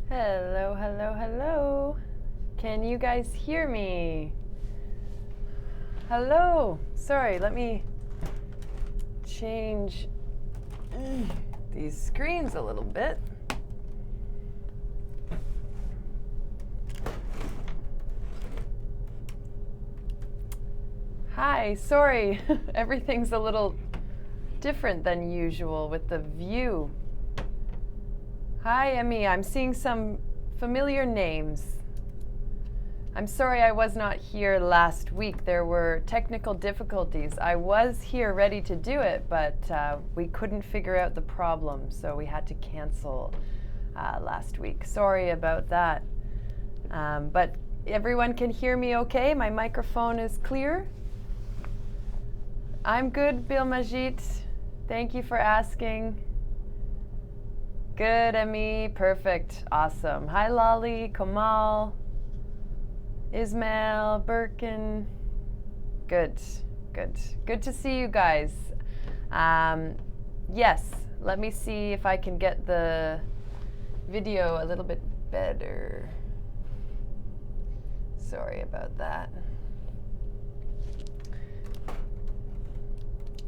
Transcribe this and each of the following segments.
Hello, hello, hello. Can you guys hear me? Hello. Sorry, let me change these screens a little bit. Hi, sorry. Everything's a little different than usual with the view. Hi, Emmy. I'm seeing some familiar names. I'm sorry I was not here last week. There were technical difficulties. I was here ready to do it, but we couldn't figure out the problem, so we had to cancel last week. Sorry about that. But everyone can hear me okay? My microphone is clear? I'm good, Bil Majid. Thank you for asking. Good, Emmy. Perfect. Awesome. Hi, Lolly, Kamal, Ismail, Birkin. Good, good. Good to see you guys. Yes, let me see if I can get the video a little bit better. Sorry about that.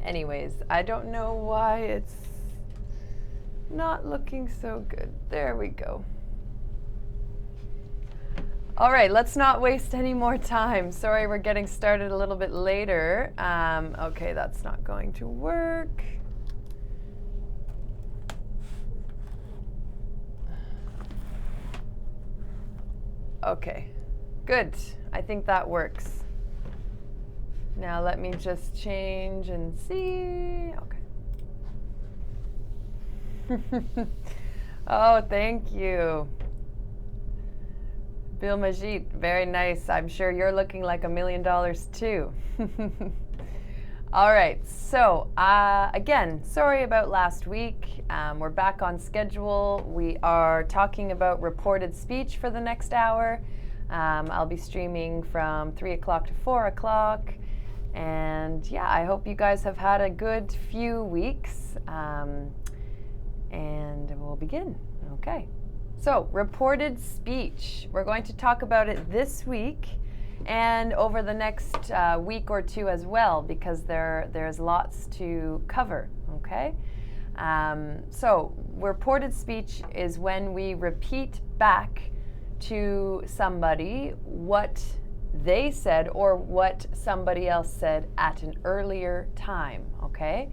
Anyways, I don't know why it's not looking so good. There we go. All right, let's not waste any more time. Sorry, we're getting started a little bit later. Okay, that's not going to work. Okay, good. I think that works. Now let me just change and see. Okay. Oh, thank you. Bil Majid, very nice. I'm sure you're looking like $1 million too. All right, so again, sorry about last week. We're back on schedule. We are talking about reported speech for the next hour. I'll be streaming from 3 o'clock to 4 o'clock. And yeah, I hope you guys have had a good few weeks. And we'll begin. Okay. So, reported speech. We're going to talk about it this week and over the next week or two as well, because there's lots to cover, okay? So, reported speech is when we repeat back to somebody what they said or what somebody else said at an earlier time, okay?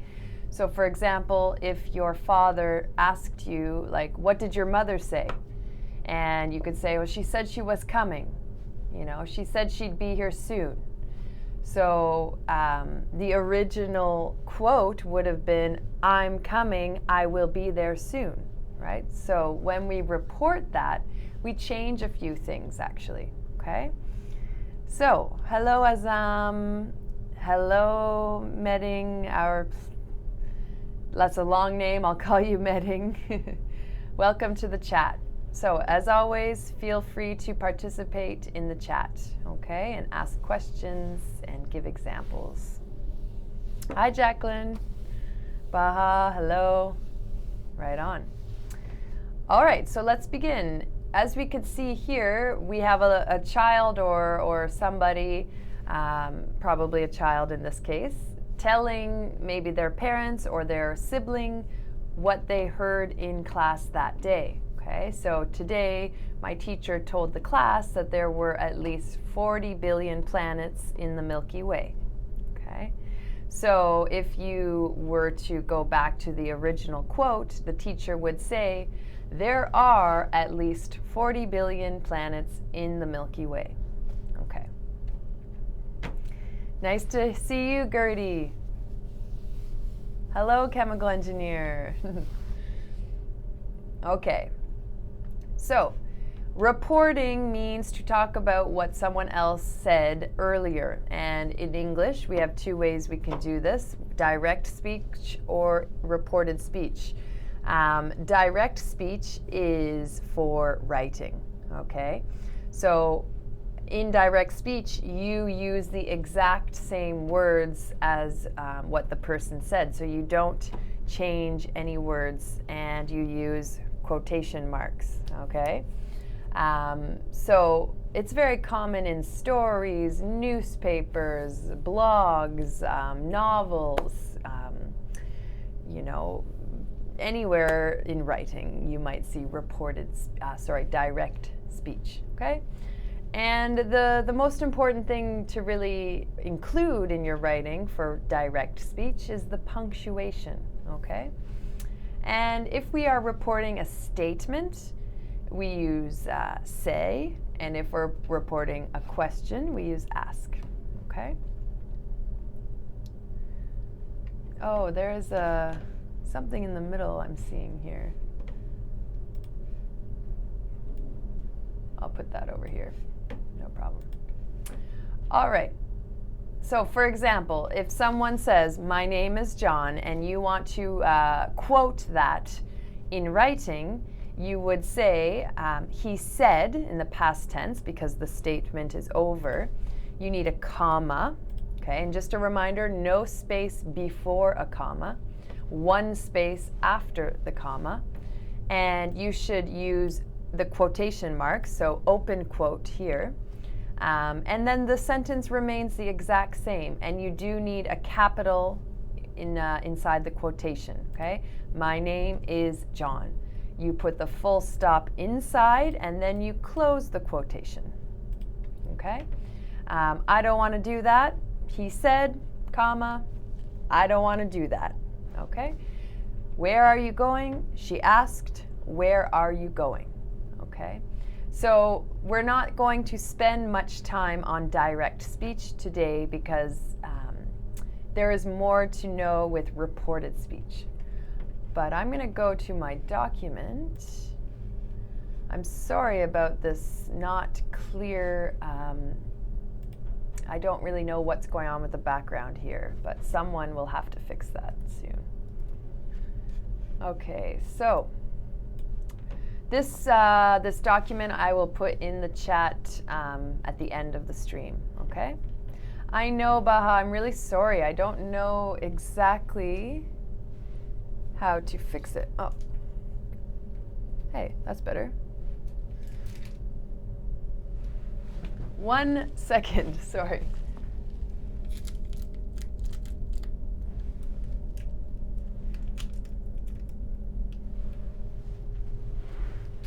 So for example, if your father asked you, like, what did your mother say? And you could say, well, she said she was coming. You know, she said she'd be here soon. So the original quote would have been, I'm coming, I will be there soon, right? So when we report that, we change a few things actually, okay? So, hello Azam, hello Medding, that's a long name, I'll call you Medding. Welcome to the chat. So, as always, feel free to participate in the chat, okay? And ask questions and give examples. Hi Jacqueline, Baha, hello, right on. All right, so let's begin. As we could see here, we have a child or somebody, probably a child in this case, telling maybe their parents or their sibling what they heard in class that day. Okay, so today my teacher told the class that there were at least 40 billion planets in the Milky Way. Okay, so if you were to go back to the original quote, the teacher would say, there are at least 40 billion planets in the Milky Way. Okay. Nice to see you, Gertie. Hello, chemical engineer. Okay. So, reporting means to talk about what someone else said earlier. And in English, we have two ways we can do this: direct speech or reported speech. Direct speech is for writing, okay? So in direct speech, you use the exact same words as what the person said. So you don't change any words and you use quotation marks, okay? So it's very common in stories, newspapers, blogs, novels, you know, anywhere in writing you might see direct speech, okay? And the most important thing to really include in your writing for direct speech is the punctuation, okay? And if we are reporting a statement, we use say, and if we're reporting a question, we use ask, okay? Oh, there is something in the middle I'm seeing here. I'll put that over here. No problem. All right. So for example, if someone says, "My name is John," and you want to quote that in writing, you would say, "He said," in the past tense because the statement is over. You need a comma, okay? And just a reminder, no space before a comma, one space after the comma, and you should use the quotation marks, so open quote here. And then the sentence remains the exact same, and you do need a capital inside the quotation, okay? My name is John. You put the full stop inside, and then you close the quotation, okay? I don't want to do that. He said, comma, I don't want to do that, okay? Where are you going? She asked, where are you going, okay? So we're not going to spend much time on direct speech today because there is more to know with reported speech. But I'm going to go to my document. I'm sorry about this not clear. I don't really know what's going on with the background here, but someone will have to fix that soon. Okay, so this document I will put in the chat at the end of the stream, okay? I know, Baha, I'm really sorry. I don't know exactly how to fix it. Oh, hey, that's better. 1 second, sorry.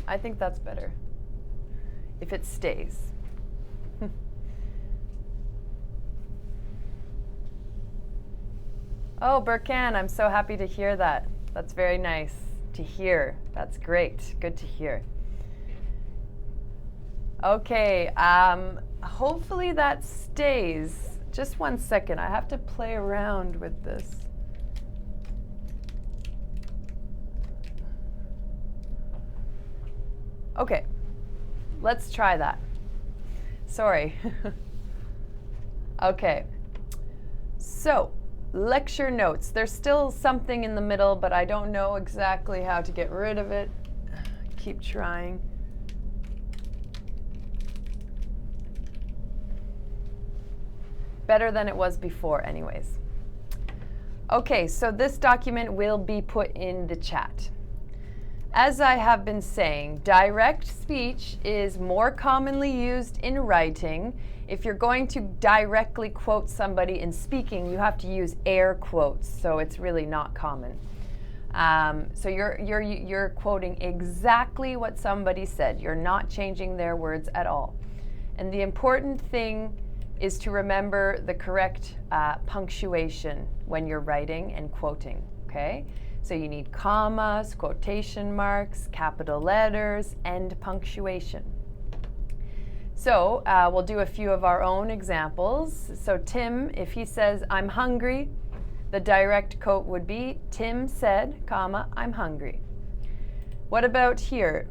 I think that's better, if it stays. Oh, Burkan, I'm so happy to hear that. That's very nice to hear. That's great. Good to hear. Okay, hopefully that stays. Just 1 second. I have to play around with this. Okay, let's try that. Sorry. Okay, so lecture notes. There's still something in the middle, but I don't know exactly how to get rid of it. Keep trying. Better than it was before, anyways. Okay, so this document will be put in the chat. As I have been saying, direct speech is more commonly used in writing. If you're going to directly quote somebody in speaking, you have to use air quotes, so it's really not common. So you're quoting exactly what somebody said. You're not changing their words at all. And the important thing is to remember the correct punctuation when you're writing and quoting, okay? So you need commas, quotation marks, capital letters, and punctuation. So we'll do a few of our own examples. So Tim, if he says, I'm hungry, the direct quote would be, Tim said, comma, I'm hungry. What about here?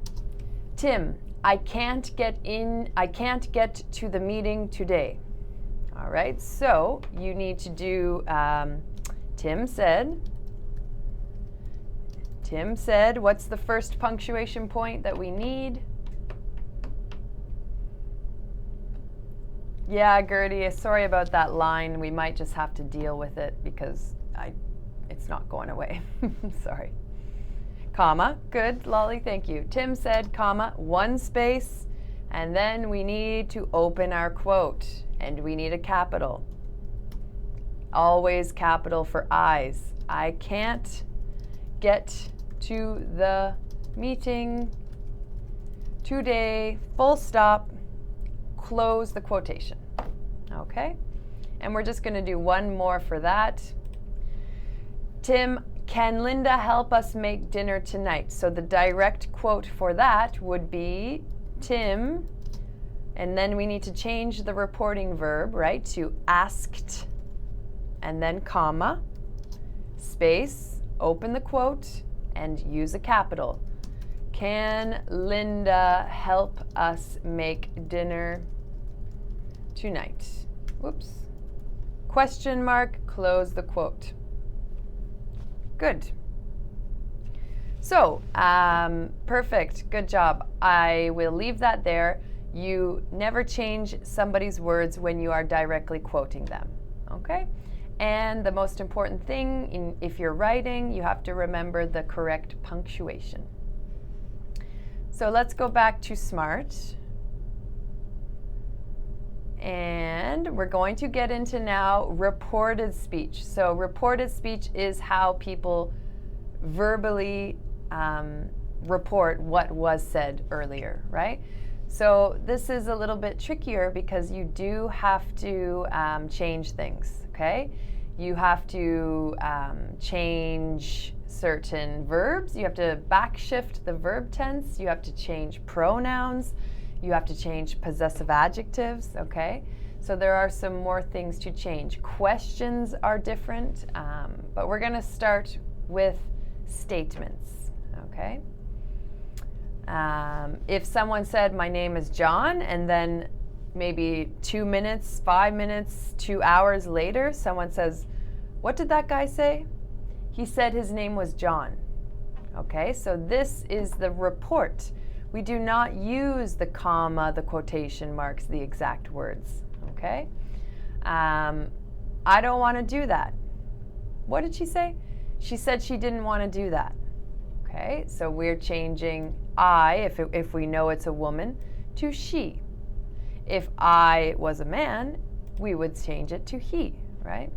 Tim, I can't get to the meeting today. All right, so you need to do, Tim said, what's the first punctuation point that we need? Yeah, Gertie, sorry about that line. We might just have to deal with it because it's not going away. Sorry. Comma, good, Lolly, thank you. Tim said, comma, one space, and then we need to open our quote, and we need a capital. Always capital for I's. I can't get to the meeting today, full stop, close the quotation. Okay? And we're just going to do one more for that. Tim, can Linda help us make dinner tonight? So the direct quote for that would be Tim, and then we need to change the reporting verb, right, to asked, and then comma, space, open the quote, and use a capital. Can Linda help us make dinner tonight? Whoops. Question mark, close the quote. Good. So, perfect, good job. I will leave that there. You never change somebody's words when you are directly quoting them, okay? And the most important thing, if you're writing, you have to remember the correct punctuation. So let's go back to Smrt. And we're going to get into now reported speech. So reported speech is how people verbally report what was said earlier, right? So this is a little bit trickier because you do have to change things, okay? You have to change certain verbs. You have to backshift the verb tense. You have to change pronouns. You have to change possessive adjectives, okay? So there are some more things to change. Questions are different, but we're going to start with statements, okay? If someone said, my name is John, and then maybe 2 minutes, 5 minutes, 2 hours later, someone says, what did that guy say? He said his name was John. Okay, so this is the report. We do not use the comma, the quotation marks, the exact words, okay? I don't want to do that. What did she say? She said she didn't want to do that. Okay, so we're changing I, if we know it's a woman, to she. If I was a man, we would change it to he, right?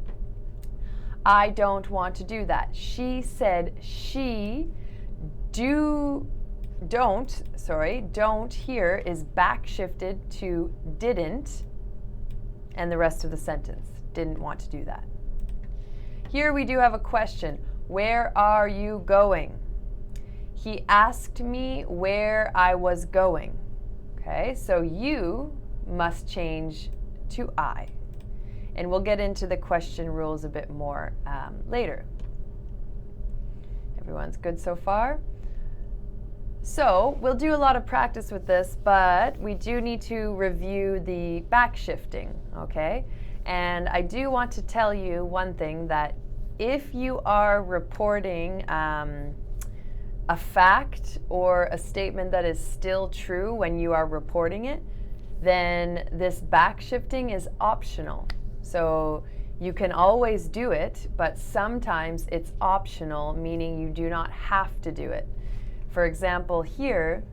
I don't want to do that. She said she don't here is backshifted to didn't, and the rest of the sentence. Didn't want to do that. Here we do have a question. Where are you going? He asked me where I was going. Okay, so you must change to I. And we'll get into the question rules a bit more later. Everyone's good so far? So we'll do a lot of practice with this, but we do need to review the backshifting, okay? And I do want to tell you one thing, that if you are reporting a fact or a statement that is still true when you are reporting it, then this backshifting is optional. So you can always do it, but sometimes it's optional, meaning you do not have to do it. For example, here,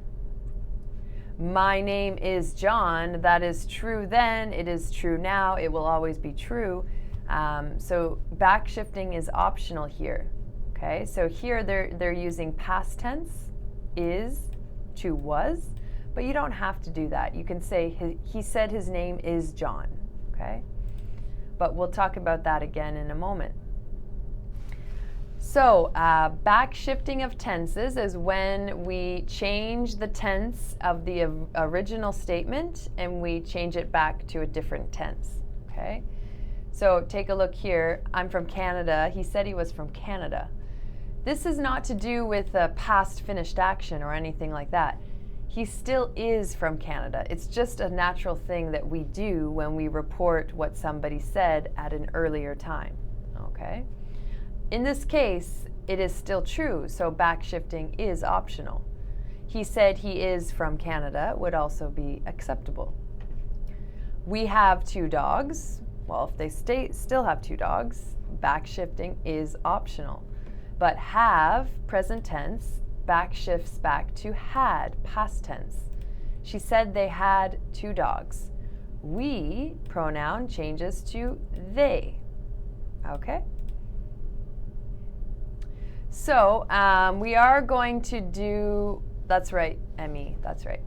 my name is John. That is true then, it is true now, it will always be true. So backshifting is optional here. Okay, so here they're using past tense, is to was, but you don't have to do that. You can say he said his name is John, okay? But we'll talk about that again in a moment. So, backshifting of tenses is when we change the tense of the original statement and we change it back to a different tense, okay? So, take a look here. I'm from Canada. He said he was from Canada. This is not to do with a past finished action or anything like that. He still is from Canada. It's just a natural thing that we do when we report what somebody said at an earlier time, okay? In this case, it is still true, so backshifting is optional. He said he is from Canada would also be acceptable. We have 2 dogs. Well, if they still have 2 dogs, backshifting is optional. But have, present tense, backshifts back to had, past tense. She said they had 2 dogs. We, pronoun, changes to they. Okay? So we are going to do, that's right, Emmy, that's right.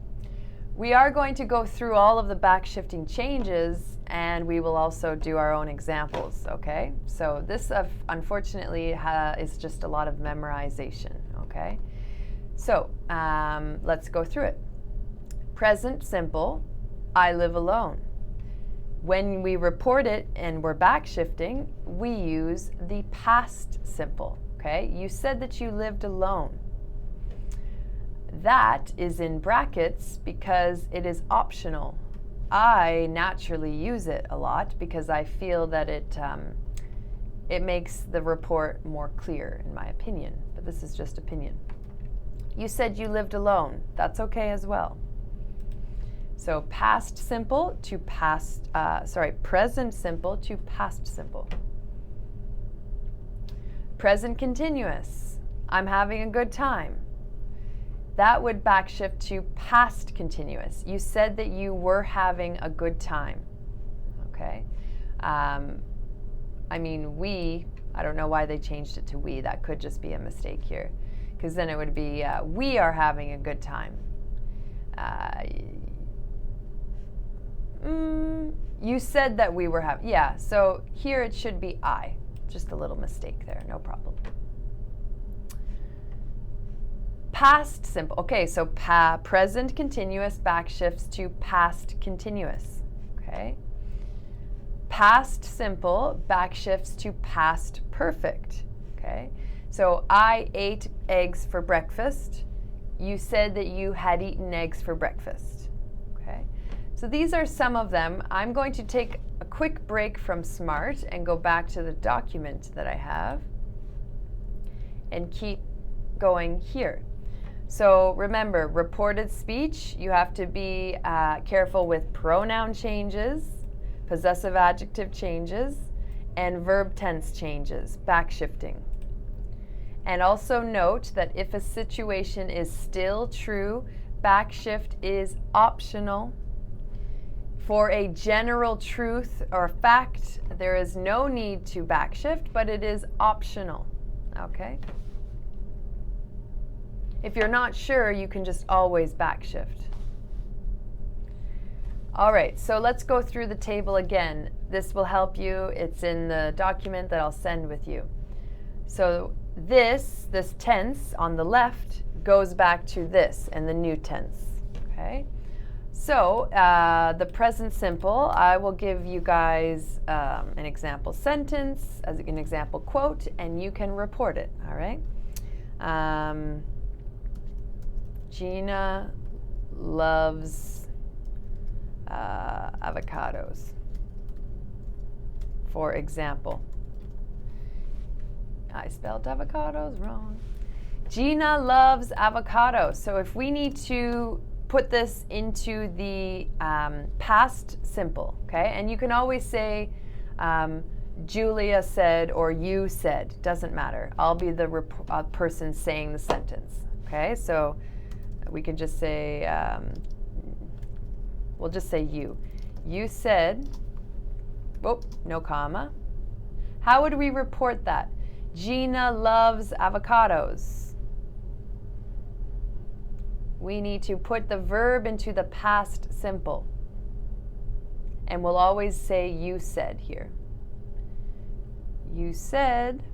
We are going to go through all of the backshifting changes and we will also do our own examples, okay? So this, unfortunately, is just a lot of memorization, okay? So let's go through it. Present simple, I live alone. When we report it and we're backshifting, we use the past simple. Okay, you said that you lived alone. That is in brackets because it is optional. I naturally use it a lot because I feel that it makes the report more clear, in my opinion. But this is just opinion. You said you lived alone. That's okay as well. So past simple to present simple to past simple. Present continuous, I'm having a good time. That would backshift to past continuous. You said that you were having a good time, okay? I don't know why they changed it to we. That could just be a mistake here, because then it would be, we are having a good time. You said that we were having, yeah, so here it should be I. Just a little mistake there, no problem. Past simple. Okay, so present continuous backshifts to past continuous. Okay. Past simple backshifts to past perfect. Okay. So I ate eggs for breakfast. You said that you had eaten eggs for breakfast. Okay. So these are some of them. I'm going to take a quick break from Smrt and go back to the document that I have and keep going here. So remember, reported speech, you have to be careful with pronoun changes, possessive adjective changes, and verb tense changes, backshifting. And also note that if a situation is still true, backshift is optional. For a general truth or fact, there is no need to backshift, but it is optional, okay? If you're not sure, you can just always backshift. All right, so let's go through the table again. This will help you. It's in the document that I'll send with you. So this tense on the left goes back to this and the new tense, okay? So the present simple, I will give you guys an example sentence, as an example quote, and you can report it, all right? Gina loves avocados, for example. I spelled avocados wrong. Gina loves avocados. So if we need to put this into the past simple, okay? And you can always say Julia said or you said, doesn't matter. I'll be the person saying the sentence, okay? So we can just say, we'll just say you. You said, oh, no comma. How would we report that? Gina loves avocados. We need to put the verb into the past simple. And we'll always say you said here. You said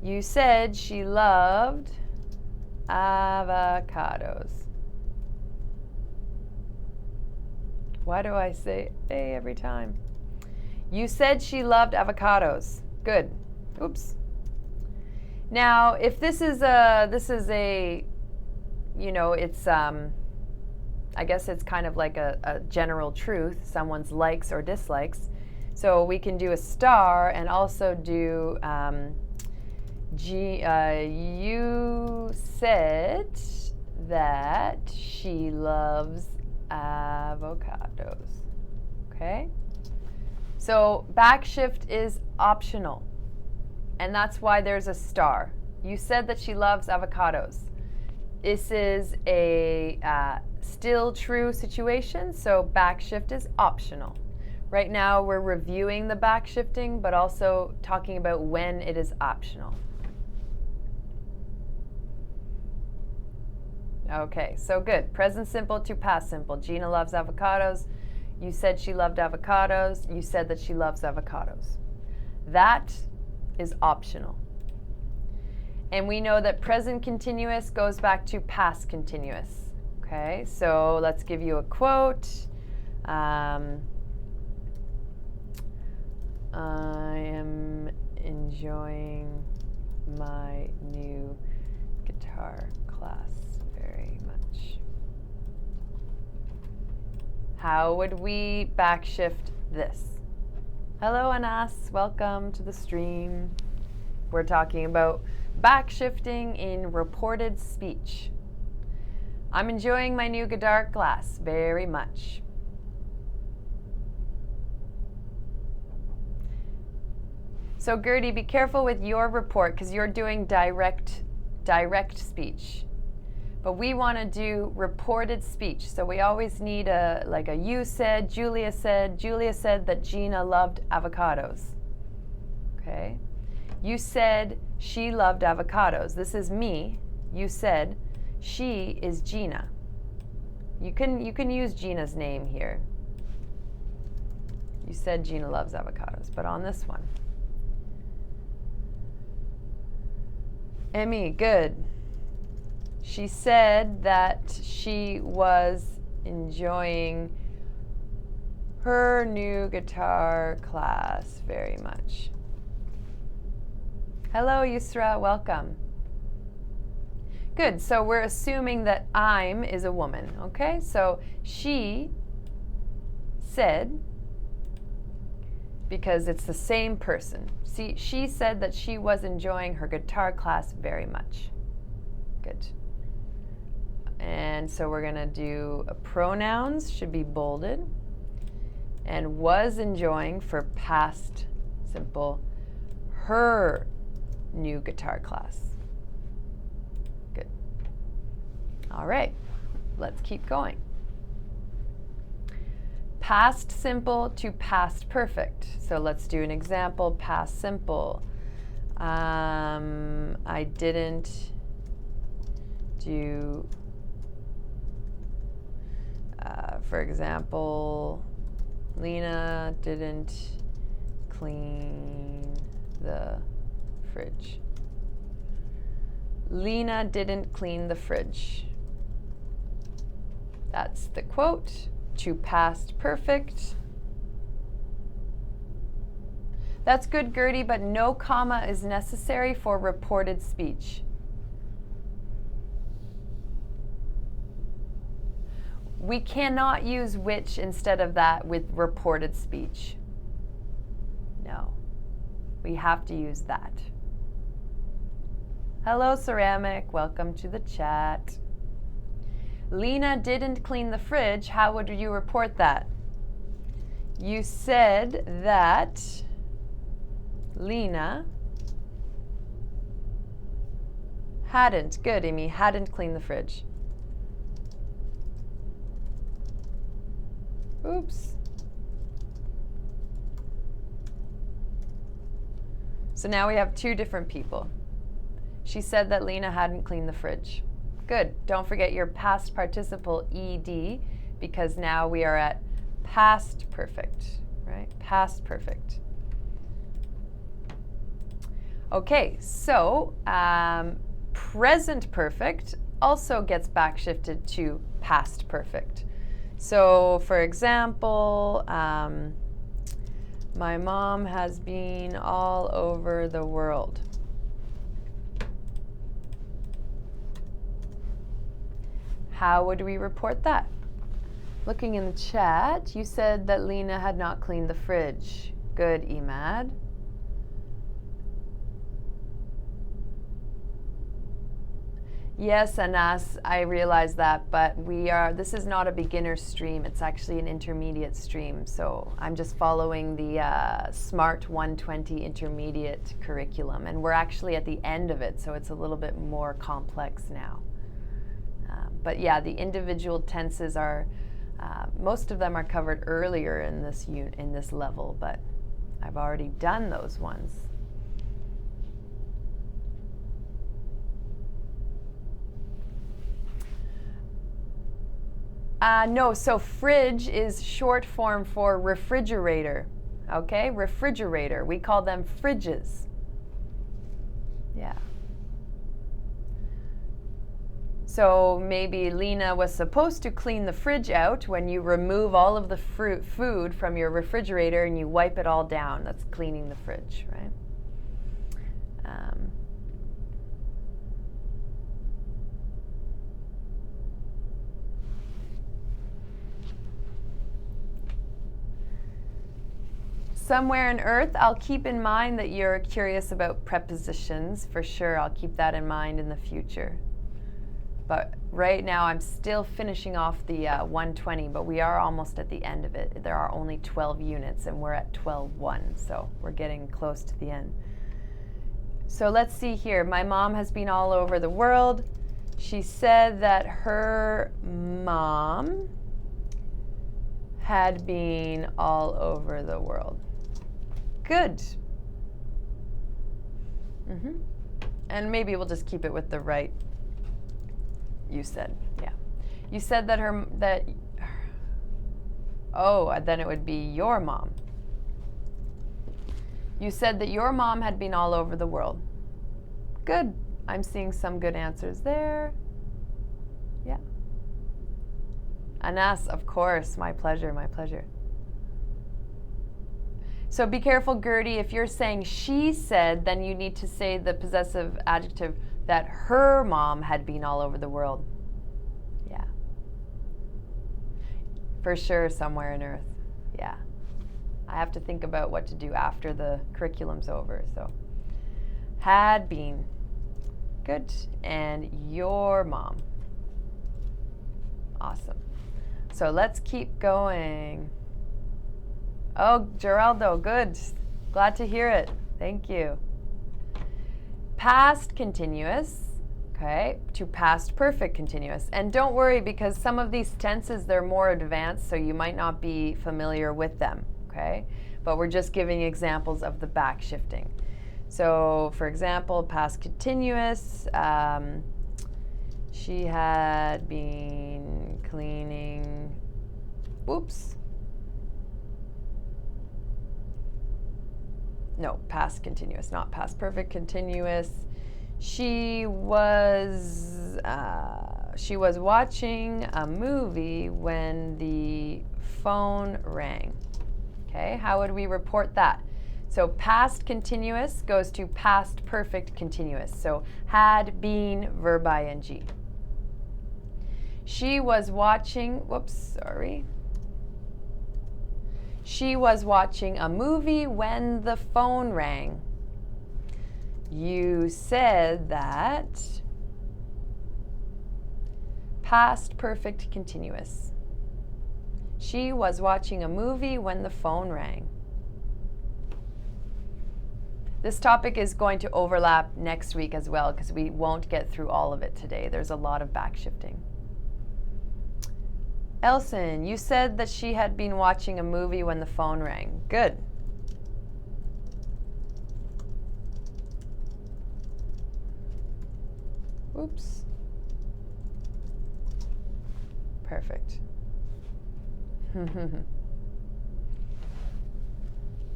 You said she loved avocados. Why do I say A every time? You said she loved avocados. Good. Oops. Now, if this is a, you know, it's, I guess it's kind of like a general truth, someone's likes or dislikes. So we can do a star and also do, you said that she loves avocados. Okay? So backshift is optional. And that's why there's a star. You said that she loves avocados. This is a still true situation, so backshift is optional. Right now we're reviewing the backshifting, but also talking about when it is optional. Okay, so good. Present simple to past simple. Gina loves avocados. You said she loved avocados. You said that she loves avocados. That is optional. And we know that present continuous goes back to past continuous. Okay, so let's give you a quote. I am enjoying my new guitar class very much. How would we backshift this? Hello, Anas. Welcome to the stream. We're talking about backshifting in reported speech. I'm enjoying my new guitar class very much. So Gertie, be careful with your report because you're doing direct speech. But we want to do reported speech. So we always need a you said, Julia said that Gina loved avocados. Okay? You said she loved avocados. This is me. You said she is Gina. You can use Gina's name here. You said Gina loves avocados, but on this one. Emmy, good. She said that she was enjoying her new guitar class very much. Hello, Yusra, welcome. Good, so we're assuming that I'm is a woman, okay? So she said, because it's the same person. See, she said that she was enjoying her guitar class very much. Good. And so we're gonna do pronouns, should be bolded. And was enjoying for past simple, her new guitar class. Good. All right, let's keep going. Past simple to past perfect. So let's do an example, past simple. I didn't do, for example, Lena didn't clean the fridge. Lena didn't clean the fridge. That's the quote. To past perfect. That's good, Gertie, but no comma is necessary for reported speech. We cannot use which instead of that with reported speech. No, we have to use that. Hello, Ceramic, welcome to the chat. Lena didn't clean the fridge. How would you report that? You said that Lena hadn't, good, Amy, hadn't cleaned the fridge. Oops. So now we have two different people. She said that Lena hadn't cleaned the fridge. Good. Don't forget your past participle ed, because now we are at past perfect, right? Past perfect. Okay, so present perfect also gets backshifted to past perfect. So, for example, my mom has been all over the world. How would we report that? Looking in the chat, you said that Lena had not cleaned the fridge. Good, Emad. Yes, Anas, I realize that, but this is not a beginner stream, it's actually an intermediate stream, so I'm just following the Smrt 120 intermediate curriculum, and we're actually at the end of it, so it's a little bit more complex now. But yeah, the individual tenses are, most of them are covered earlier in this level, but I've already done those ones. No, so fridge is short form for refrigerator. Okay, refrigerator. We call them fridges. Yeah. So maybe Lena was supposed to clean the fridge out when you remove all of the food from your refrigerator and you wipe it all down. That's cleaning the fridge, right? Somewhere in Earth, I'll keep in mind that you're curious about prepositions. For sure, I'll keep that in mind in the future. But right now, I'm still finishing off the 120, but we are almost at the end of it. There are only 12 units, and we're at 12.1, so we're getting close to the end. So let's see here. My mom has been all over the world. She said that her mom had been all over the world. Good. And maybe we'll just keep it with the right. You said, yeah. You said that then it would be your mom. You said that your mom had been all over the world. Good. I'm seeing some good answers there. Yeah. Anas, of course. My pleasure, my pleasure. So be careful, Gertie. If you're saying she said, then you need to say the possessive adjective that her mom had been all over the world. Yeah. For sure, somewhere in Earth. Yeah. I have to think about what to do after the curriculum's over, so. Had been. Good. And your mom. Awesome. So let's keep going. Oh, Geraldo, good. Glad to hear it. Thank you. Past continuous, okay, to past perfect continuous. And don't worry, because some of these tenses, they're more advanced, so you might not be familiar with them, okay? But we're just giving examples of the backshifting. So, for example, past continuous, she had been cleaning, whoops. No, past continuous, not past perfect continuous. She was watching a movie when the phone rang. Okay, how would we report that? So past continuous goes to past perfect continuous. So had been verb ing. She was watching, She was watching a movie when the phone rang. You said that past perfect continuous. She was watching a movie when the phone rang. This topic is going to overlap next week as well because we won't get through all of it today. There's a lot of backshifting. Elson, you said that she had been watching a movie when the phone rang. Good. Oops. Perfect.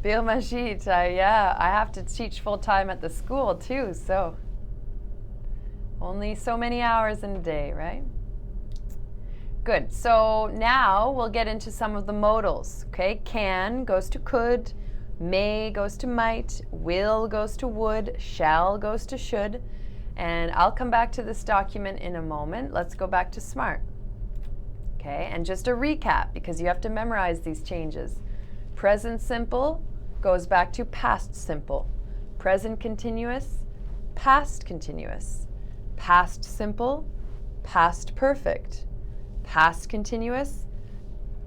Bilmashit, yeah, I have to teach full time at the school too, so only so many hours in a day, right? Good. So now we'll get into some of the modals. Okay, can goes to could, may goes to might, will goes to would, shall goes to should, and I'll come back to this document in a moment. Let's go back to Smrt. Okay, and just a recap because you have to memorize these changes. Present simple goes back to past simple. Present continuous, past continuous. Past simple, past perfect. Past continuous,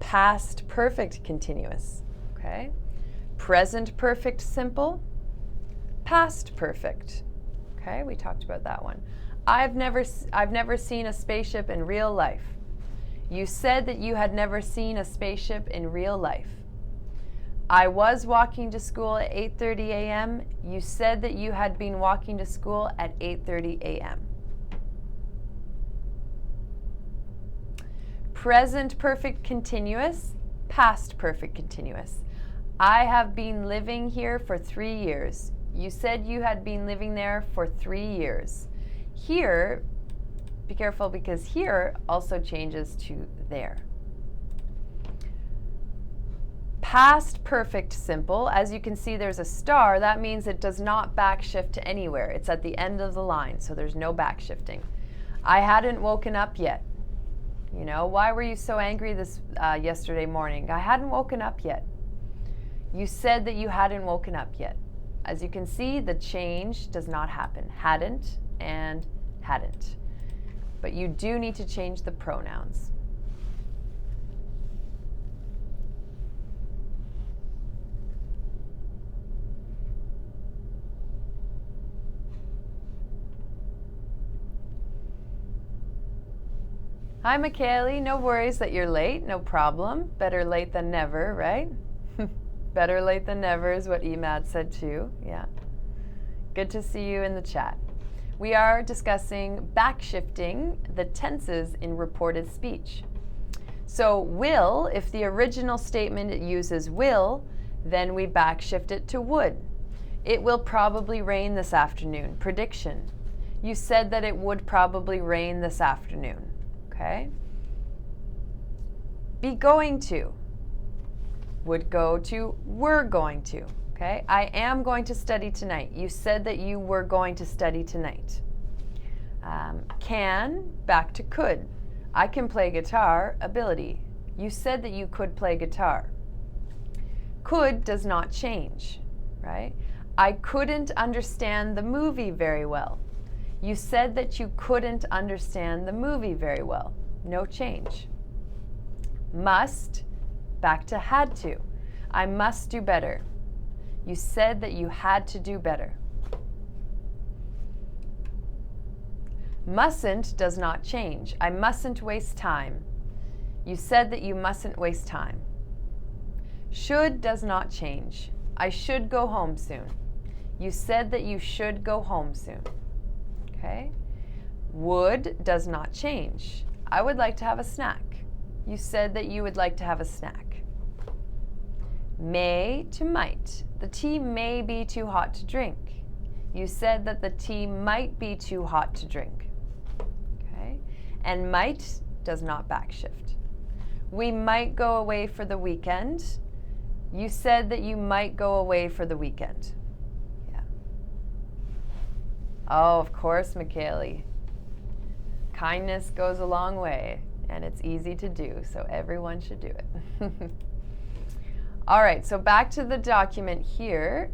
past perfect continuous. Okay? Present perfect simple, past perfect. Okay, we talked about that one. I've never seen a spaceship in real life. You said that you had never seen a spaceship in real life. I was walking to school at 8:30 a.m. You said that you had been walking to school at 8:30 a.m. Present perfect continuous, past perfect continuous. I have been living here for 3 years. You said you had been living there for 3 years. Here, be careful because here also changes to there. Past perfect simple, as you can see there's a star, that means it does not backshift to anywhere. It's at the end of the line, so there's no backshifting. I hadn't woken up yet. You know, why were you so angry this yesterday morning? I hadn't woken up yet. You said that you hadn't woken up yet. As you can see, the change does not happen. Hadn't and hadn't. But you do need to change the pronouns. Hi, Michaeli. No worries that you're late. No problem. Better late than never, right? Better late than never is what Emad said too. Yeah. Good to see you in the chat. We are discussing backshifting the tenses in reported speech. So will, if the original statement uses will, then we backshift it to would. It will probably rain this afternoon. Prediction. You said that it would probably rain this afternoon. Okay? Be going to. Would go to were going to. Okay? I am going to study tonight. You said that you were going to study tonight. Can, back to could. I can play guitar, ability. You said that you could play guitar. Could does not change, right? I couldn't understand the movie very well. You said that you couldn't understand the movie very well. No change. Must, back to had to. I must do better. You said that you had to do better. Mustn't does not change. I mustn't waste time. You said that you mustn't waste time. Should does not change. I should go home soon. You said that you should go home soon. Okay? Would does not change. I would like to have a snack. You said that you would like to have a snack. May to might. The tea may be too hot to drink. You said that the tea might be too hot to drink. Okay? And might does not backshift. We might go away for the weekend. You said that you might go away for the weekend. Yeah. Oh, of course, Michaeli. Kindness goes a long way, and it's easy to do, so everyone should do it. All right, so back to the document here.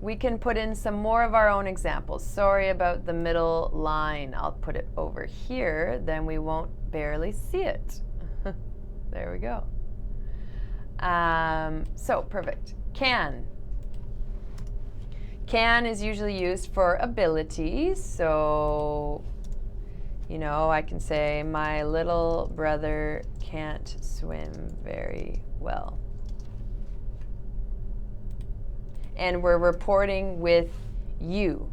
We can put in some more of our own examples. Sorry about the middle line. I'll put it over here, then we won't barely see it. There we go. So, perfect. Can. Can is usually used for ability, so, you know, I can say, my little brother can't swim very well. And we're reporting with you,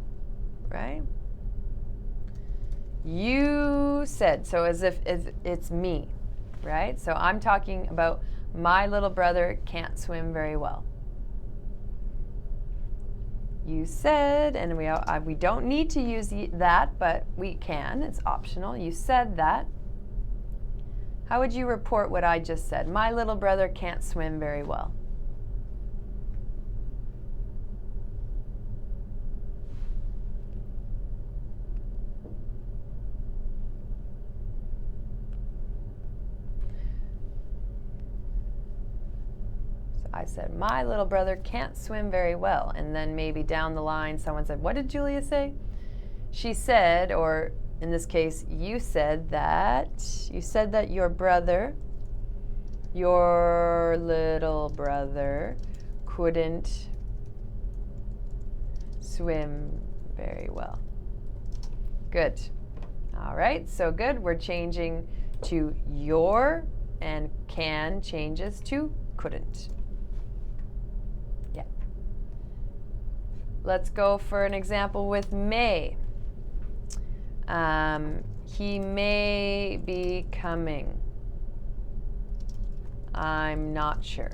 right? You said, so as if it's me, right? So I'm talking about my little brother can't swim very well. You said, and we don't need to use that, but we can. It's optional. You said that. How would you report what I just said? My little brother can't swim very well. I said, my little brother can't swim very well. And then maybe down the line, someone said, what did Julia say? She said, or in this case, you said that your little brother couldn't swim very well. Good. All right, so good. We're changing to your, and can changes to couldn't. Let's go for an example with may. He may be coming. I'm not sure.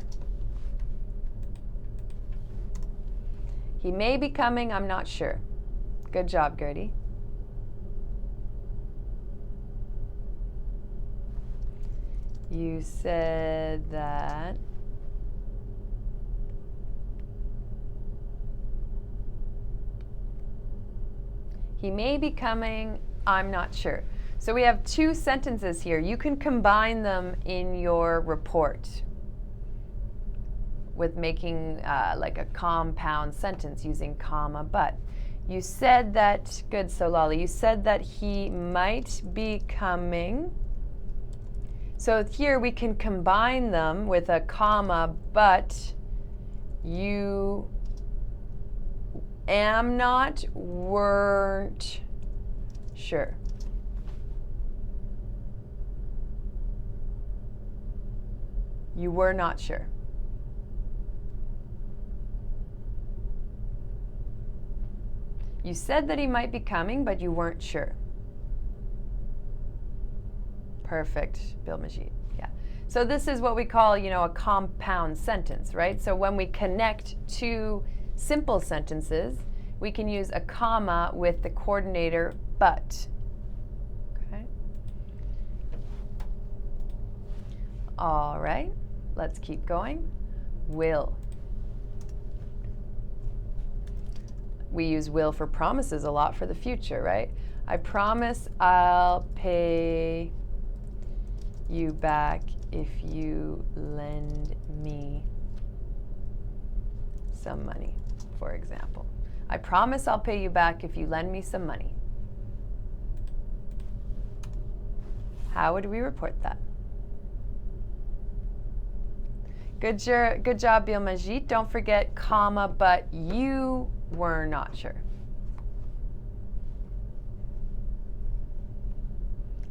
He may be coming, I'm not sure. Good job, Gertie. You said that he may be coming, I'm not sure. So we have two sentences here. You can combine them in your report with making like a compound sentence using comma, but. You said that, good, so Lolly, you said that he might be coming. So here we can combine them with a comma, but you am not, weren't sure. You were not sure. You said that he might be coming, but you weren't sure. Perfect, Bill Majid. Yeah. So this is what we call, a compound sentence, right? So when we connect two simple sentences, we can use a comma with the coordinator but. Okay. All right, let's keep going. Will. We use will for promises a lot for the future, right? I promise I'll pay you back if you lend me some money, for example. I promise I'll pay you back if you lend me some money. How would we report that? Good job, Bill Majid. Don't forget comma, but you were not sure.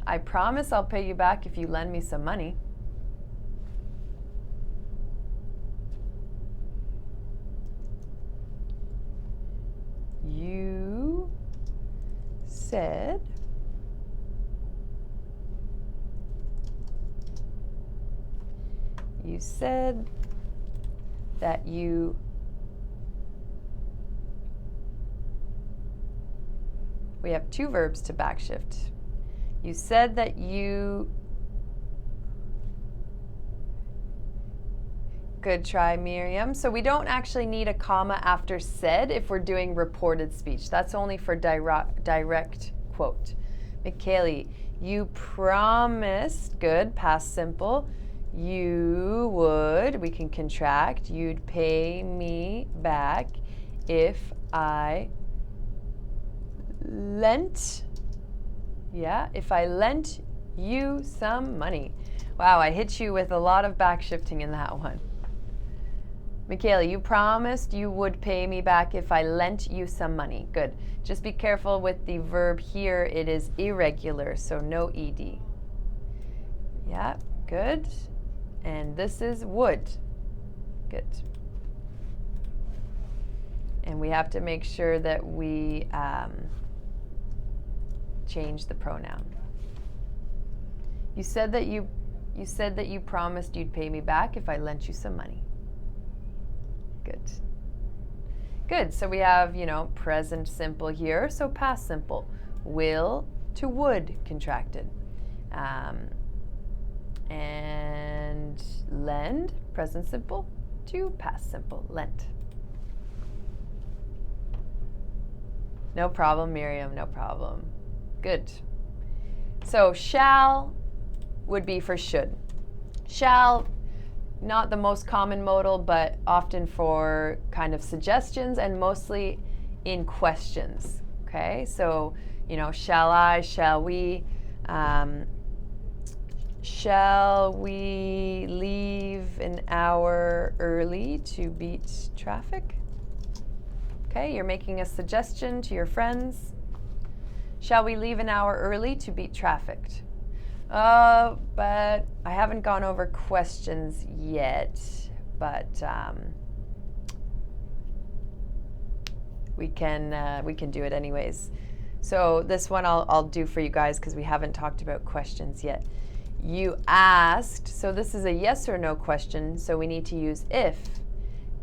I promise I'll pay you back if you lend me some money. You said that you we have two verbs to backshift. You said that you good try, Miriam. So we don't actually need a comma after said if we're doing reported speech. That's only for direct quote. Michaeli, you promised, good, past simple, you would, we can contract, you'd pay me back if I lent, if I lent you some money. Wow, I hit you with a lot of backshifting in that one. Michaela, you promised you would pay me back if I lent you some money. Good. Just be careful with the verb here. It is irregular, so no ed. Yeah, good. And this is would. Good. And we have to make sure that we change the pronoun. You said that you promised you'd pay me back if I lent you some money. Good. Good. So we have, present simple here, so past simple. Will to would contracted. And lend, present simple, to past simple, lent. No problem, Miriam, no problem. Good. So shall would be for should. Shall, not the most common modal, but often for kind of suggestions and mostly in questions. Okay, so, shall I, shall we, shall we leave an hour early to beat traffic? Okay, you're making a suggestion to your friends. Shall we leave an hour early to beat traffic? But I haven't gone over questions yet, but we can do it anyways. So this one I'll do for you guys because we haven't talked about questions yet. You asked, so this is a yes or no question, so we need to use if,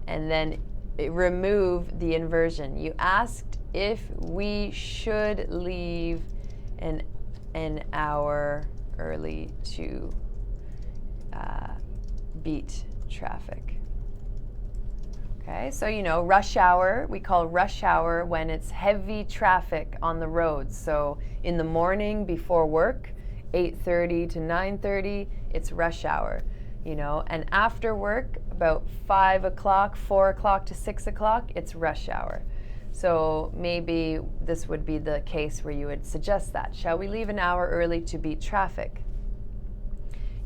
and then remove the inversion. You asked if we should leave an hour early to beat traffic. Okay, so rush hour, we call rush hour when it's heavy traffic on the roads. So in the morning before work, 8:30 to 9:30, it's rush hour. And after work, about 5 o'clock, 4 o'clock to 6 o'clock, it's rush hour. So maybe this would be the case where you would suggest that. Shall we leave an hour early to beat traffic?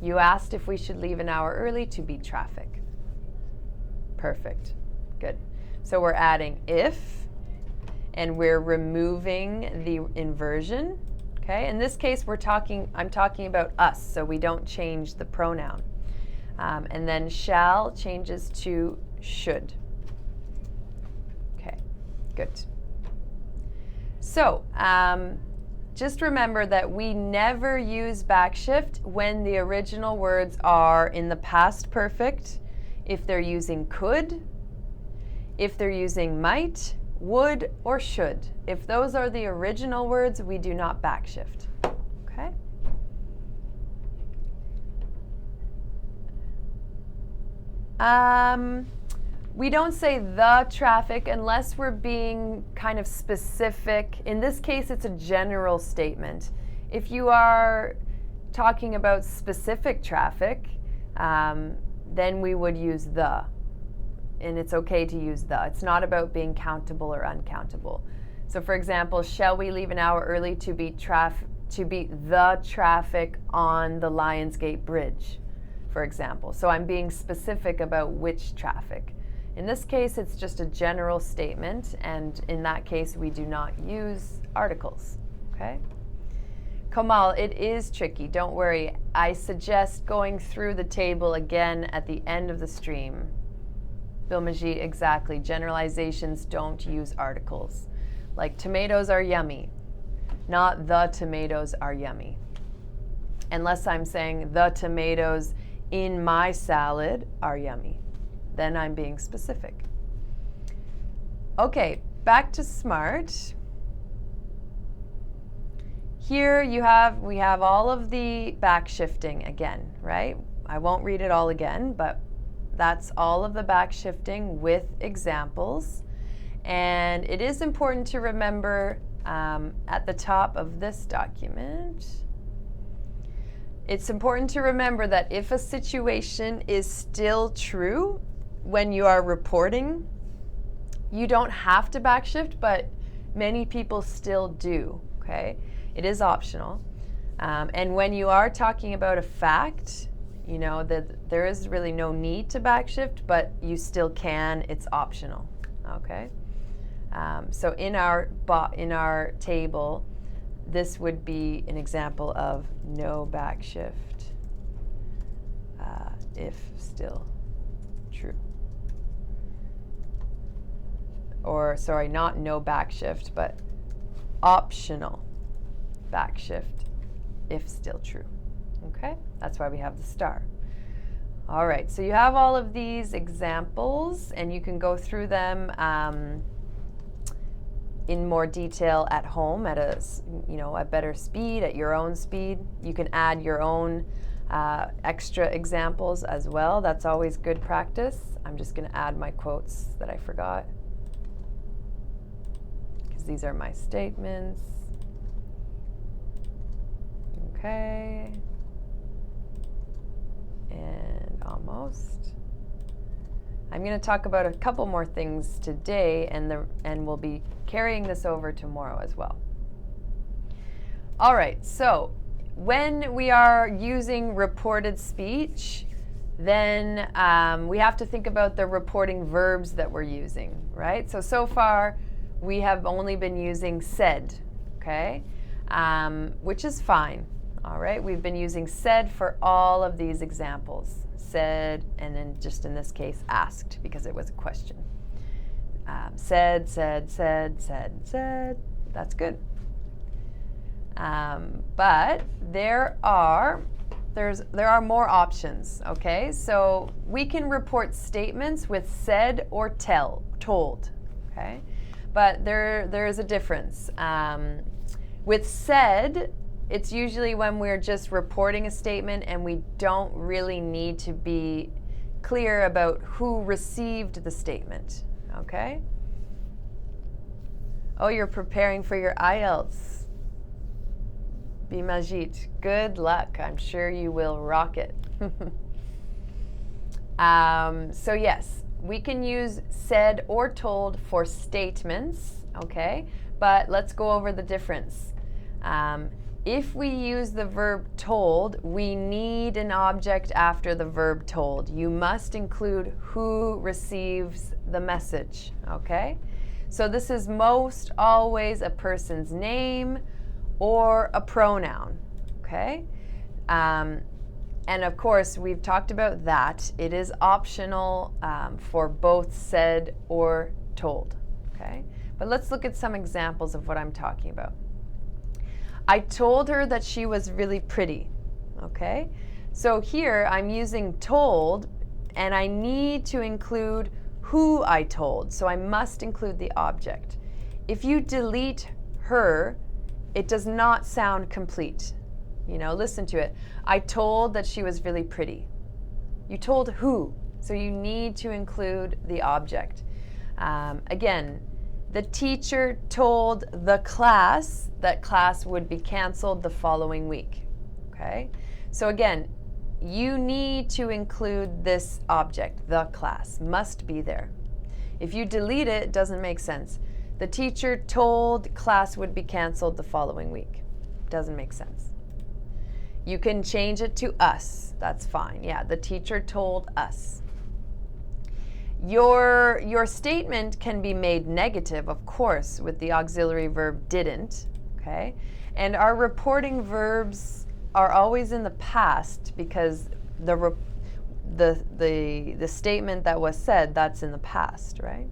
You asked if we should leave an hour early to beat traffic. Perfect. Good. So we're adding if, and we're removing the inversion. Okay, in this case, I'm talking about us, so we don't change the pronoun. And then shall changes to should. Okay, good. So just remember that we never use backshift when the original words are in the past perfect, if they're using could, if they're using might, would, or should. If those are the original words, we do not backshift. Okay? We don't say the traffic unless we're being kind of specific. In this case, it's a general statement. If you are talking about specific traffic, then we would use the. And it's okay to use the. It's not about being countable or uncountable. So for example, shall we leave an hour early to beat the traffic on the Lionsgate Bridge, for example. So I'm being specific about which traffic. In this case, it's just a general statement, and in that case, we do not use articles, okay? Kamal, it is tricky, don't worry. I suggest going through the table again at the end of the stream. Bill Majid, exactly. Generalizations don't use articles. Like tomatoes are yummy, not the tomatoes are yummy. Unless I'm saying the tomatoes in my salad are yummy. Then I'm being specific. Okay, back to Smrt. Here we have all of the backshifting again, right? I won't read it all again, but that's all of the backshifting with examples. And it is important to remember at the top of this document, it's important to remember that if a situation is still true when you are reporting, you don't have to backshift, but many people still do, okay? It is optional. And when you are talking about a fact, that there is really no need to backshift, but you still can, it's optional, okay? So in our table, this would be an example of no backshift if still true. Or, sorry, not no backshift, but optional backshift if still true. Okay? That's why we have the star. All right, so you have all of these examples, and you can go through them in more detail at home at a better speed, at your own speed. You can add your own extra examples as well. That's always good practice. I'm just going to add my quotes that I forgot, because these are my statements. Okay. And almost. I'm going to talk about a couple more things today, and we'll be carrying this over tomorrow as well. All right, so when we are using reported speech, then we have to think about the reporting verbs that we're using, right? So far, we have only been using said, okay? Which is fine, all right? We've been using said for all of these examples. Said, and then just in this case, asked, because it was a question. Said. That's good. But there are more options, okay? So we can report statements with said or told, okay? But there is a difference. With said, it's usually when we're just reporting a statement and we don't really need to be clear about who received the statement, okay? Oh, you're preparing for your IELTS. Bimajit, good luck. I'm sure you will rock it. So yes, we can use said or told for statements, okay? But let's go over the difference. If we use the verb told, we need an object after the verb told. You must include who receives the message, okay? So this is most always a person's name or a pronoun, okay? And of course, we've talked about that. It is optional for both said or told, okay? But let's look at some examples of what I'm talking about. I told her that she was really pretty, okay? So here I'm using told, and I need to include who I told, so I must include the object. If you delete her, it does not sound complete. Listen to it. I told that she was really pretty. You told who, so you need to include the object. Again, the teacher told the class that class would be canceled the following week, okay? So again, you need to include this object, the class, must be there. If you delete it, it doesn't make sense. The teacher told class would be canceled the following week. Doesn't make sense. You can change it to us, that's fine. Yeah, the teacher told us. Your statement can be made negative, of course, with the auxiliary verb didn't, okay? And our reporting verbs are always in the past because the statement that was said, that's in the past, right?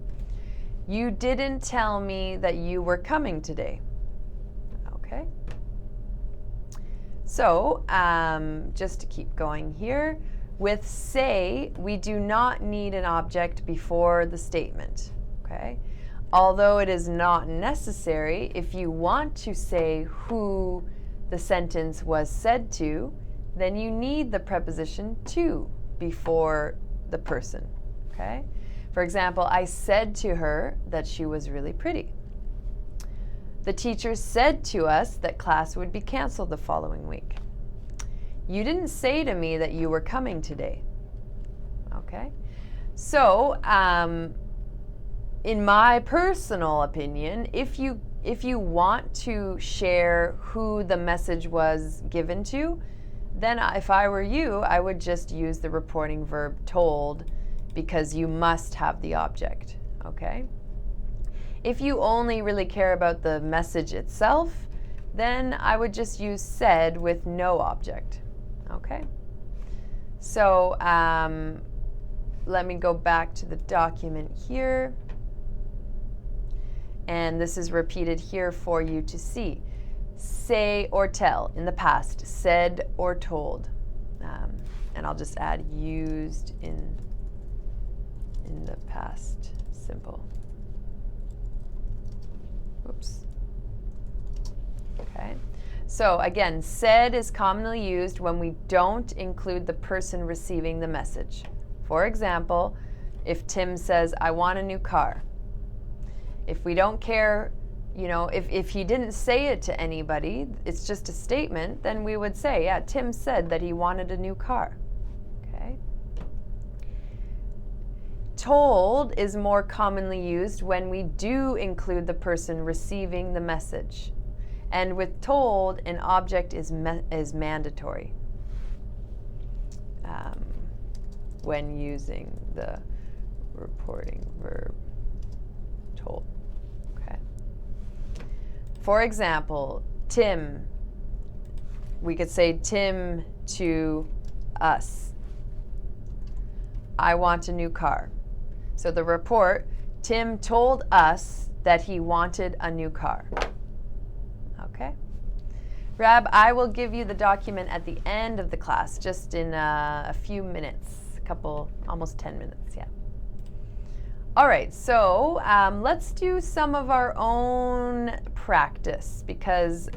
You didn't tell me that you were coming today, okay? So, just to keep going here, with say, we do not need an object before the statement, okay? Although it is not necessary, if you want to say who the sentence was said to, then you need the preposition to before the person, okay? For example, I said to her that she was really pretty. The teacher said to us that class would be canceled the following week. You didn't say to me that you were coming today. Okay? So, in my personal opinion, if you want to share who the message was given to, then if I were you, I would just use the reporting verb told, because you must have the object, okay? If you only really care about the message itself, then I would just use said with no object, okay? So let me go back to the document here. And this is repeated here for you to see. Say or tell in the past, said or told. And I'll just add used in the past simple. Oops. Okay. So again, said is commonly used when we don't include the person receiving the message. For example, if Tim says, I want a new car. If we don't care, you know, if he didn't say it to anybody, it's just a statement, then we would say, yeah, Tim said that he wanted a new car. Okay. Told is more commonly used when we do include the person receiving the message. And with told, an object is mandatory when using the reporting verb told. Okay. For example, Tim, we could say Tim to us. I want a new car. So the report, Tim told us that he wanted a new car. Okay. Rab, I will give you the document at the end of the class, just in a few minutes, almost 10 minutes, yeah. All right, so let's do some of our own practice, because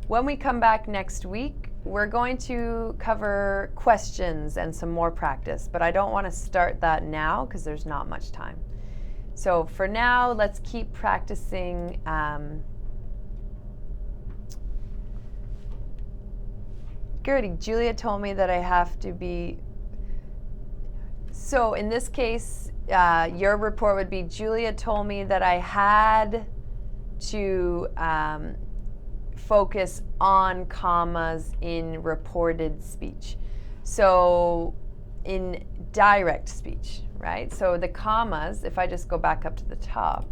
when we come back next week, we're going to cover questions and some more practice, but I don't want to start that now because there's not much time. So for now, let's keep practicing. Gertie, Julia told me that I have to be. So in this case, your report would be, Julia told me that I had to focus on commas in reported speech. So in direct speech, right? So the commas, if I just go back up to the top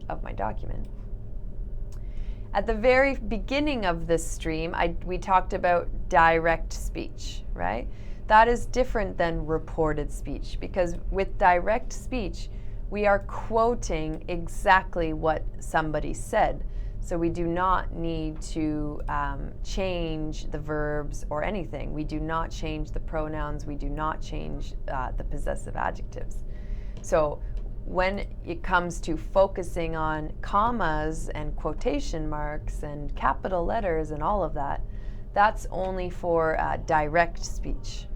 of my document, at the very beginning of this stream, we talked about direct speech, right? That is different than reported speech, because with direct speech, we are quoting exactly what somebody said. So we do not need to change the verbs or anything. We do not change the pronouns. We do not change the possessive adjectives. So when it comes to focusing on commas and quotation marks and capital letters and all of that, that's only for direct speech,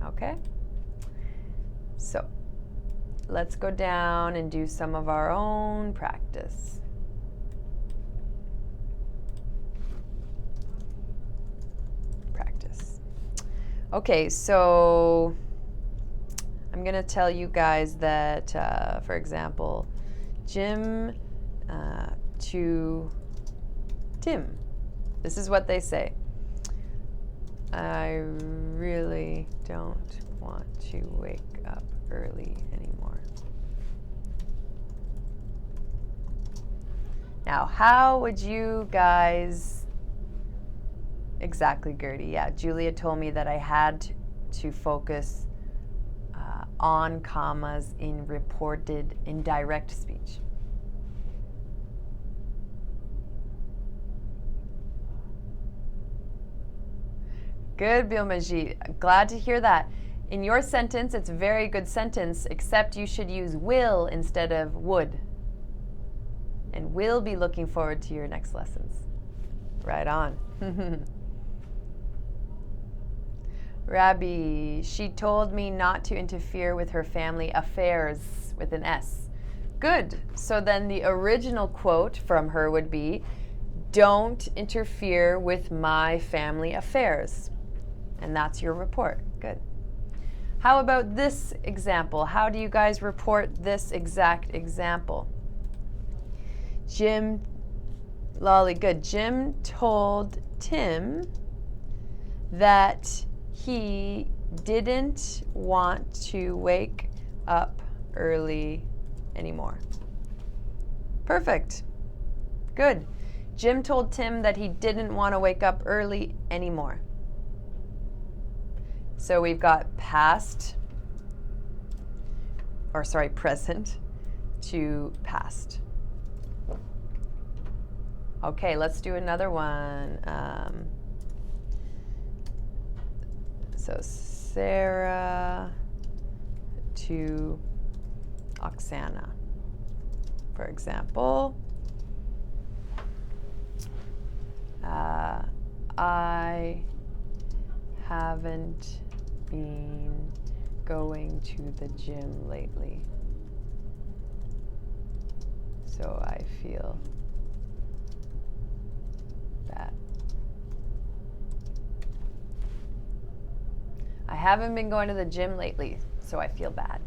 okay? So let's go down and do some of our own practice. Okay, so I'm going to tell you guys that, for example, Jim to Tim. This is what they say. I really don't want to wake up early anymore. Now, how would you guys... Exactly, Gertie. Yeah, Julia told me that I had to focus on commas in direct speech. Good, Bilmajit. Glad to hear that. In your sentence, it's a very good sentence, except you should use will instead of would. And we'll be looking forward to your next lessons. Right on. Rabbi, she told me not to interfere with her family affairs with an S. Good. So then the original quote from her would be, don't interfere with my family affairs. And that's your report. Good. How about this example? How do you guys report this exact example? Jim, Lolly, good. Jim told Tim that he didn't want to wake up early anymore. Perfect. Good. Jim told Tim that he didn't want to wake up early anymore. So we've got present to past. So So Sarah to Oksana, for example. I haven't been going to the gym lately, so I feel bad. I haven't been going to the gym lately, so I feel bad.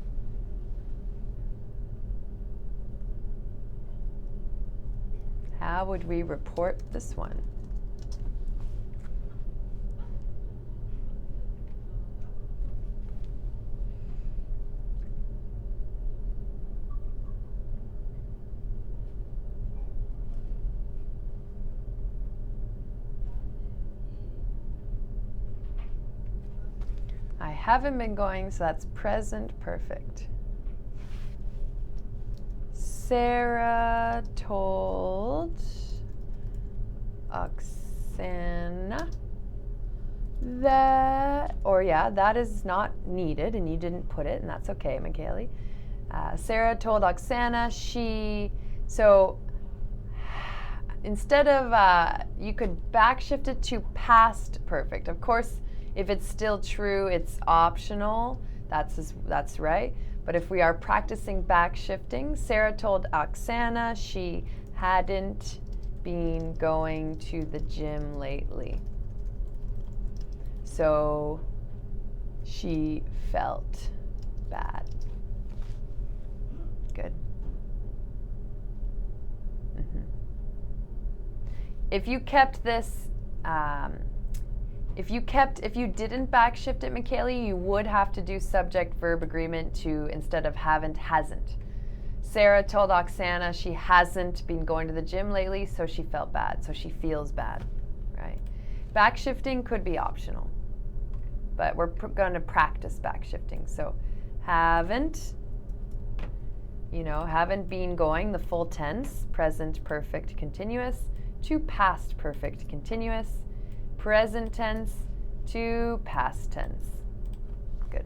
How would we report this one? I haven't been going, so that's present perfect. Sarah told Oksana that, or yeah, that is not needed, and you didn't put it, and that's okay, Michaeli. Sarah told Oksana so instead of, you could backshift it to past perfect. Of course, if it's still true, it's optional. That's right. But if we are practicing backshifting, Sarah told Oksana she hadn't been going to the gym lately. So she felt bad. Good. If you kept this, if you didn't backshift it, Michaeli, you would have to do subject-verb agreement to instead of haven't, hasn't. Sarah told Oksana she hasn't been going to the gym lately, so she felt bad, so she feels bad, right? Backshifting could be optional, but we're going to practice backshifting. So haven't, haven't been going, the full tense, present perfect continuous, to past perfect continuous, present tense to past tense. Good.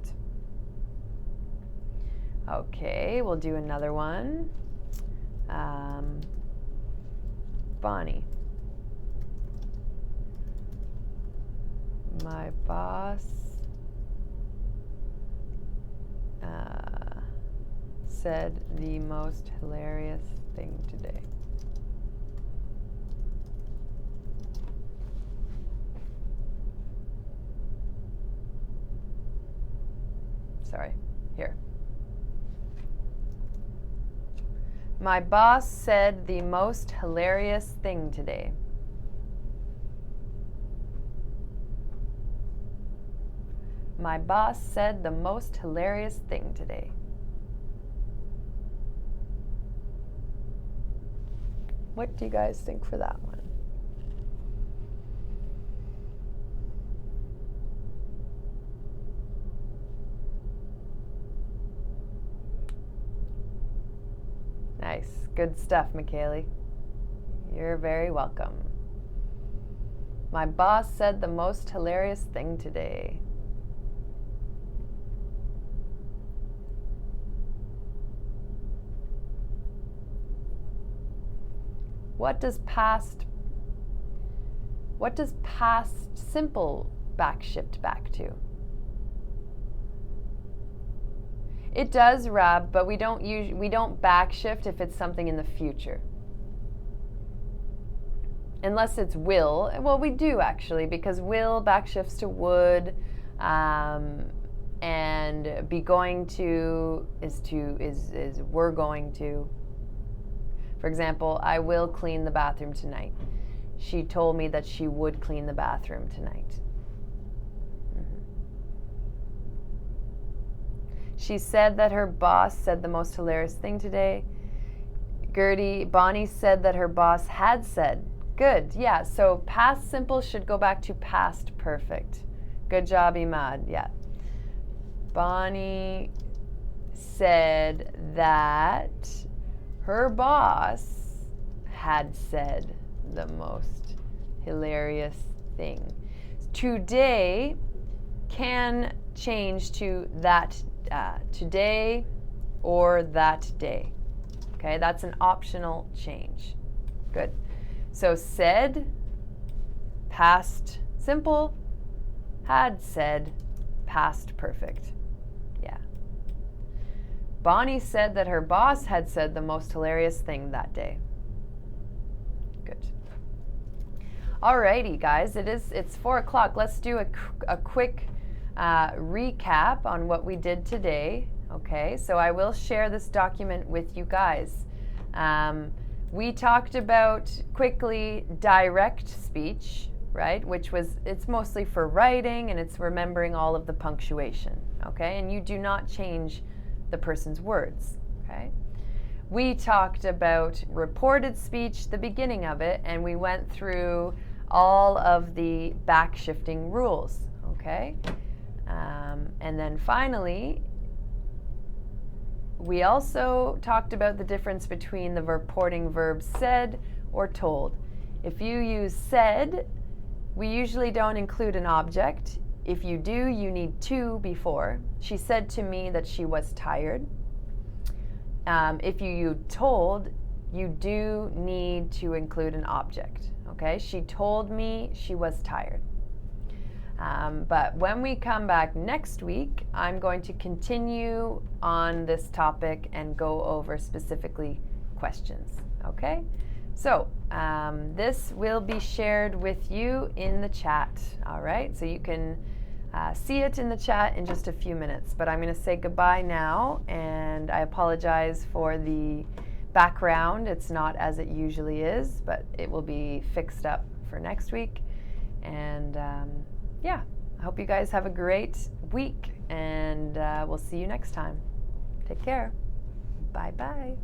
Okay, we'll do another one. Bonnie. My boss said the most hilarious thing today. Sorry, here. My boss said the most hilarious thing today. My boss said the most hilarious thing today. What do you guys think for that one? Nice. Good stuff, Michaeli. You're very welcome. My boss said the most hilarious thing today. What does past simple backshift back to? It does, Rab, but we don't backshift if it's something in the future. Unless it's will. Well, we do actually, because will backshifts to would, and be going to is we're going to. For example, I will clean the bathroom tonight. She told me that she would clean the bathroom tonight. She said that her boss said the most hilarious thing today. Gertie, Bonnie said that her boss had said. Good, yeah, so past simple should go back to past perfect. Good job, Imad, yeah. Bonnie said that her boss had said the most hilarious thing. Today, can change to that today or that day. Okay, that's an optional change. Good. So said, past simple, had said, past perfect. Yeah. Bonnie said that her boss had said the most hilarious thing that day. Good. Alrighty, guys, it's 4 o'clock. Let's do a quick recap on what we did today. Okay, so I will share this document with you guys. We talked about quickly direct speech, right? It's mostly for writing and it's remembering all of the punctuation. Okay, and you do not change the person's words. Okay. We talked about reported speech, the beginning of it, and we went through all of the backshifting rules. Okay. And then finally, we also talked about the difference between the reporting verbs said or told. If you use said, we usually don't include an object. If you do, you need to before. She said to me that she was tired. If you use told, you do need to include an object. Okay, she told me she was tired. But when we come back next week, I'm going to continue on this topic and go over specifically questions. Okay? So this will be shared with you in the chat. All right? So you can see it in the chat in just a few minutes. But I'm going to say goodbye now, and I apologize for the background. It's not as it usually is, but it will be fixed up for next week. And yeah, I hope you guys have a great week, and we'll see you next time. Take care. Bye-bye.